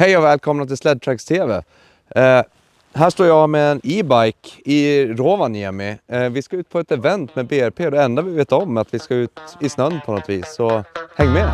Hej och välkomna till SledtraxTV. Här står jag med en e-bike i Rovaniemi. Vi ska ut på ett event med BRP och det enda vi vet om är att vi ska ut i snön på något vis. Så häng med!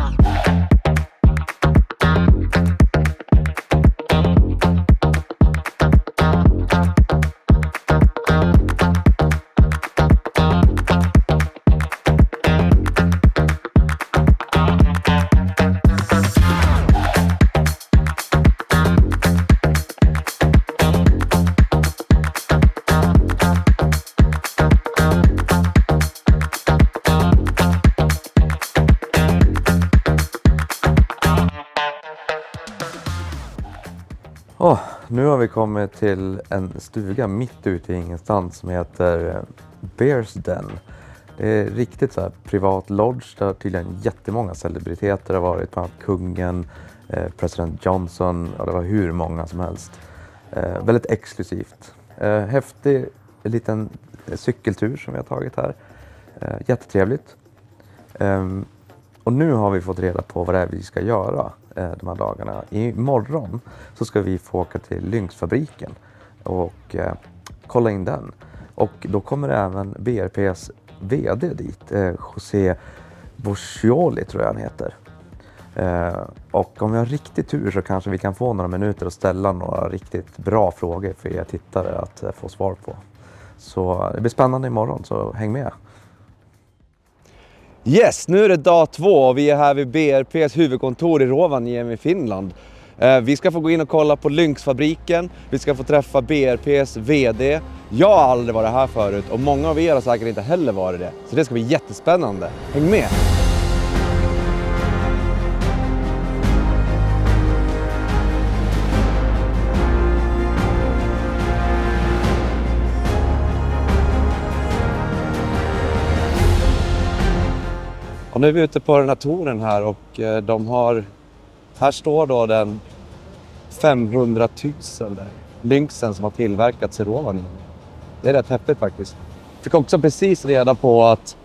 Nu har vi kommit till en stuga mitt ute i ingenstans som heter Bears Den. Det är riktigt så här privat lodge där tydligen jättemånga celebriteter har varit. Bland annat kungen, president Johnson och det var hur många som helst. Väldigt exklusivt. Häftig liten cykeltur som vi har tagit här. Jättetrevligt. Och nu har vi fått reda på vad det är vi ska göra de här dagarna. Imorgon så ska vi få åka till Lynx-fabriken och kolla in den. Och då kommer även BRPs vd dit, José Boisjoli tror jag han heter. Och om vi har riktigt tur så kanske vi kan få några minuter att ställa några riktigt bra frågor för er tittare att få svar på. Så det blir spännande imorgon, så häng med! Yes, nu är det dag 2 och vi är här vid BRPs huvudkontor i Rovaniemi i Finland. Vi ska få gå in och kolla på Lynx-fabriken, vi ska få träffa BRPs vd. Jag har aldrig varit här förut och många av er har säkert inte heller varit det. Så det ska bli jättespännande. Häng med! Och nu är vi ute på den här touren här och här står då den 500 000 Lynxen som har tillverkats i Rovaniemi. Det är rätt häftigt faktiskt. Fick också precis reda på att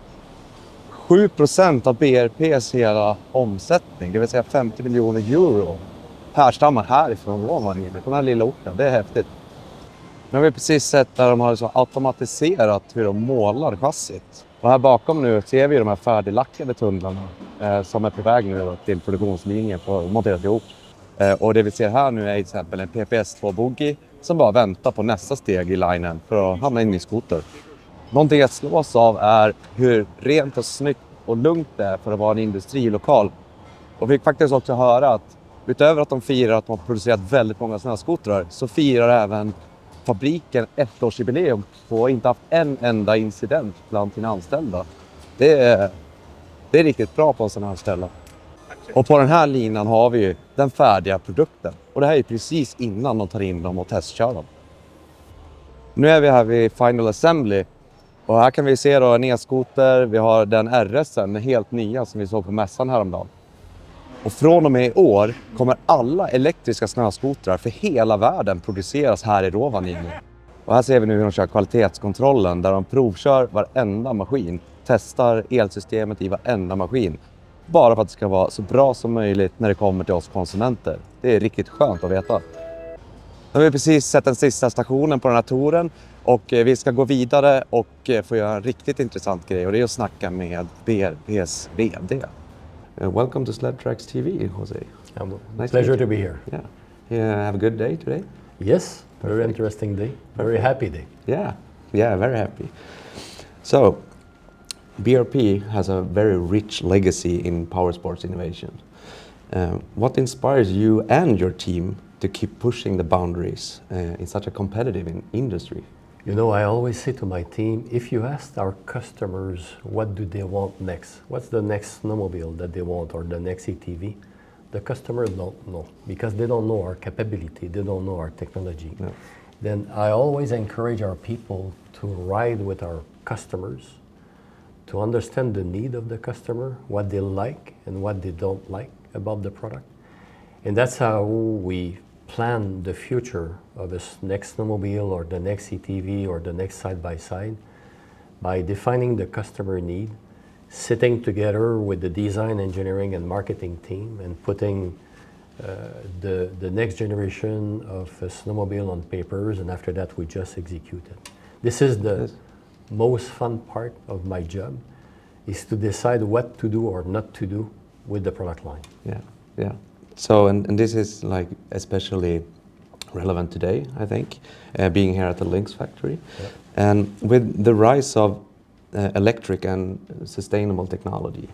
7% av BRPs hela omsättning, det vill säga 50 miljoner euro, härstammar härifrån Rovaniemi, på den här lilla orten. Det är häftigt. Nu har vi precis sett där de har så automatiserat hur de målar chassit. Och här bakom nu ser vi de här färdiglackade tunnlarna som är på väg nu till produktionslinjen på monterat ihop. Och det vi ser här nu är till exempel en PPS-2-bogey som bara väntar på nästa steg i linen för att hamna in i skoter. Någonting att slås av är hur rent och snyggt och lugnt det är för att vara en industrilokal. Och vi fick faktiskt också höra att utöver att de firar att de har producerat väldigt många snöskotrar så firar även fabriken 1-årsjubileum och inte haft en enda incident bland sina anställda. Det är riktigt bra på en sån här ställe. Och på den här linan har vi ju den färdiga produkten. Och det här är precis innan de tar in dem och testkör dem. Nu är vi här vid Final Assembly. Och här kan vi se då en e-skoter. Vi har den RSen, den helt nya som vi såg på mässan häromdagen. Och från och med i år kommer alla elektriska snöskotrar för hela världen produceras här i Rovaniemi. Och här ser vi nu hur de kör kvalitetskontrollen där de provkör varenda maskin. Testar elsystemet i varenda maskin. Bara för att det ska vara så bra som möjligt när det kommer till oss konsumenter. Det är riktigt skönt att veta. Nu har vi precis sett den sista stationen på den här touren. Och vi ska gå vidare och få göra en riktigt intressant grej. Och det är att snacka med BRPs vd. Welcome to SledtraxTV, José. Nice pleasure to be here. Yeah. Have a good day today? Yes, very interesting day. Very happy day. Yeah, very happy. So, BRP has a very rich legacy in powersports innovation. What inspires you and your team to keep pushing the boundaries in such a competitive industry? You know, I always say to my team, if you ask our customers what do they want next, what's the next snowmobile that they want or the next ATV, the customer don't know because they don't know our capability, they don't know our technology. No. Then I always encourage our people to ride with our customers, to understand the need of the customer, what they like and what they don't like about the product. And that's how we plan the future of a next snowmobile or the next ATV or the next side-by-side by defining the customer need, sitting together with the design, engineering and marketing team and putting the next generation of a snowmobile on papers, and after that we just execute it. This is the most fun part of my job, is to decide what to do or not to do with the product line. Yeah, yeah. So, and this is like especially relevant today, I think, being here at the Lynx factory. Yeah. And with the rise of electric and sustainable technology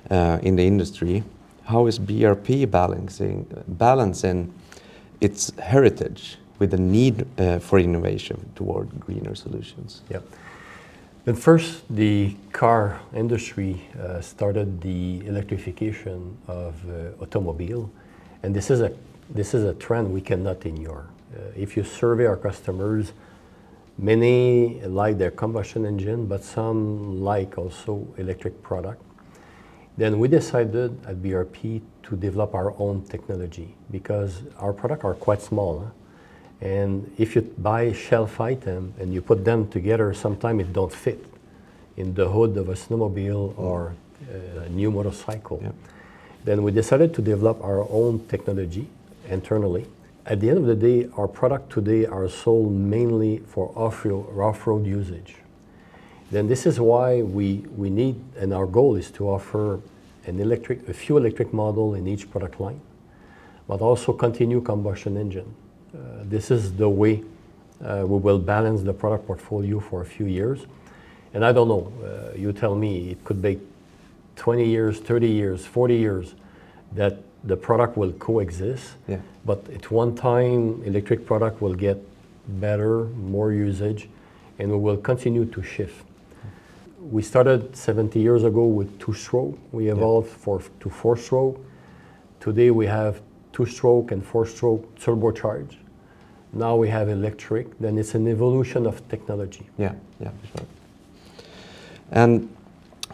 in the industry, how is BRP balancing its heritage with the need for innovation toward greener solutions? Yeah. But first, the car industry started the electrification of automobile, and this is a trend we cannot ignore. If you survey our customers, many like their combustion engine, but some like also electric product. Then we decided at BRP to develop our own technology, because our products are quite small. Huh? And if you buy shelf item and you put them together, sometimes it don't fit in the hood of a snowmobile or a new motorcycle. Yeah. Then we decided to develop our own technology internally. At the end of the day, our product today are sold mainly for off-road usage. Then this is why we need, and our goal is to offer a few electric model in each product line, but also continue combustion engine. This is the way we will balance the product portfolio for a few years. And I don't know, you tell me, it could be 20 years, 30 years, 40 years that the product will coexist. Yeah. But at one time, electric product will get better, more usage, and we will continue to shift. We started 70 years ago with two-stroke. We evolved to four-stroke. Today we have two-stroke and four-stroke turbocharged. Now we have electric. Then it's an evolution of technology. Yeah, yeah, for sure. And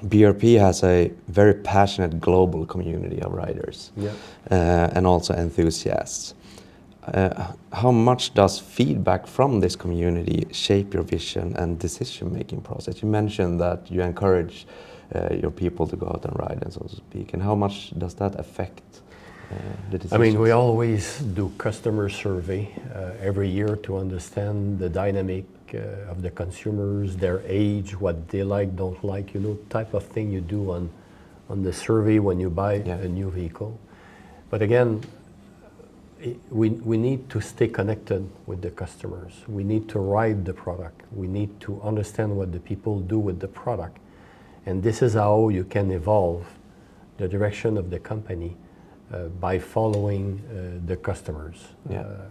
BRP has a very passionate global community of riders, and also enthusiasts. How much does feedback from this community shape your vision and decision-making process? You mentioned that you encourage your people to go out and ride, and so to speak. And how much does that affect the decisions? I mean, we always do customer survey every year to understand the dynamic of the consumers, their age, what they like, don't like, type of thing you do on the survey when you buy a new vehicle. But again, we need to stay connected with the customers. We need to ride the product. We need to understand what the people do with the product. And this is how you can evolve the direction of the company by following the customers.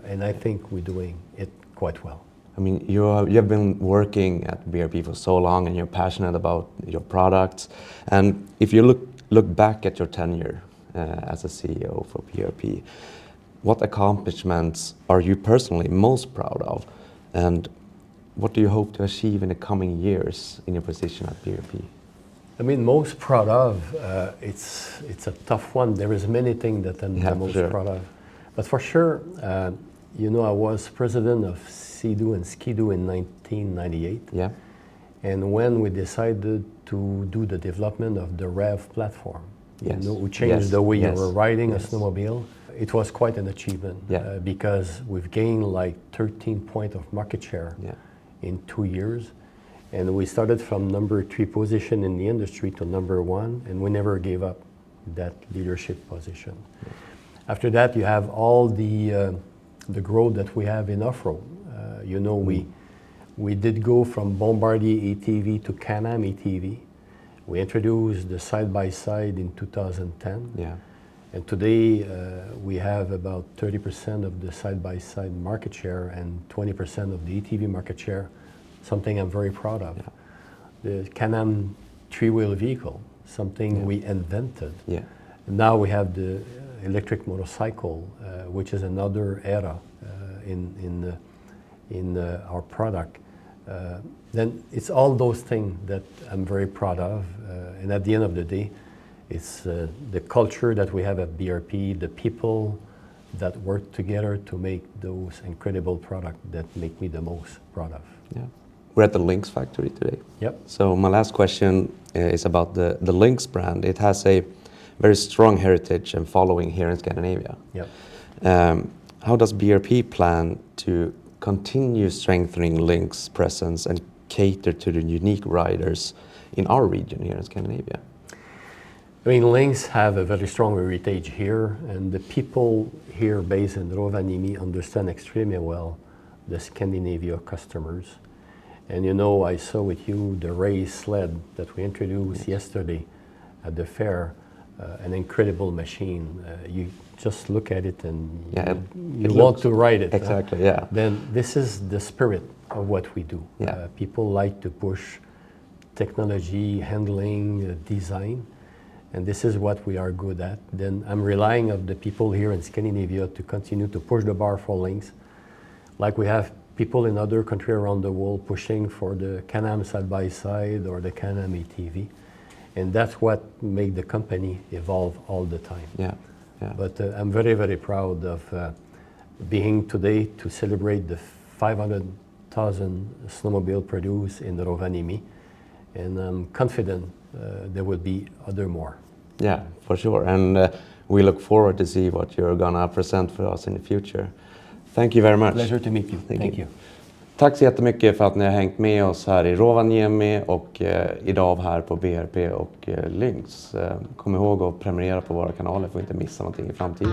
And I think we're doing it quite well. I mean, you have been working at BRP for so long, and you're passionate about your products. And if you look back at your tenure as a CEO for BRP, what accomplishments are you personally most proud of? And what do you hope to achieve in the coming years in your position at BRP? I mean, most proud of, it's a tough one. There is many things that I'm the most proud of. But for sure, I was president of Sea-Doo and Ski-Doo in 1998. Yeah. And when we decided to do the development of the REV platform, we changed the way you were riding a snowmobile. It was quite an achievement because we've gained like 13 points of market share in 2 years. And we started from number 3 position in the industry to number 1, and we never gave up that leadership position. Yeah. After that, you have all the growth that we have in off-road. We did go from Bombardier ATV to Can-Am ATV. We introduced the side-by-side in 2010. Yeah. And today, we have about 30% of the side-by-side market share and 20% of the ATV market share, something I'm very proud of. Yeah. The Can-Am three-wheel vehicle, something we invented. Yeah. And now we have the electric motorcycle, which is another era in our product. Then it's all those things that I'm very proud of. And at the end of the day, it's the culture that we have at BRP, the people that work together to make those incredible products that make me the most proud of. Yeah. We're at the Lynx factory today. Yep. So my last question is about the Lynx brand. It has a very strong heritage and following here in Scandinavia. Yep. How does BRP plan to continue strengthening Lynx presence and cater to the unique riders in our region here in Scandinavia? I mean, Lynx have a very strong heritage here, and the people here based in Rovaniemi understand extremely well the Scandinavia customers. And you know, I saw with you the race sled that we introduced yesterday at the fair, an incredible machine. You just look at it and you want to ride it. Exactly, yeah. Then this is the spirit of what we do. Yeah. People like to push technology, handling, design, and this is what we are good at. Then I'm relying on the people here in Scandinavia to continue to push the bar for Lynx. Like we have people in other countries around the world pushing for the Can-Am side-by-side or the Can-Am e-mtb. And that's what made the company evolve all the time. Yeah. Yeah. But I'm very, very proud of being today to celebrate the 500,000 snowmobile produced in Rovaniemi. And I'm confident there will be other more. Yeah, for sure. And we look forward to see what you're gonna present for us in the future. Thank you very much. Pleasure to meet you. Thank you. Tack så jättemycket för att ni har hängt med oss här i Rovaniemi och idag här på BRP och Lynx. Kom ihåg att prenumerera på våra kanaler för att inte missa någonting i framtiden.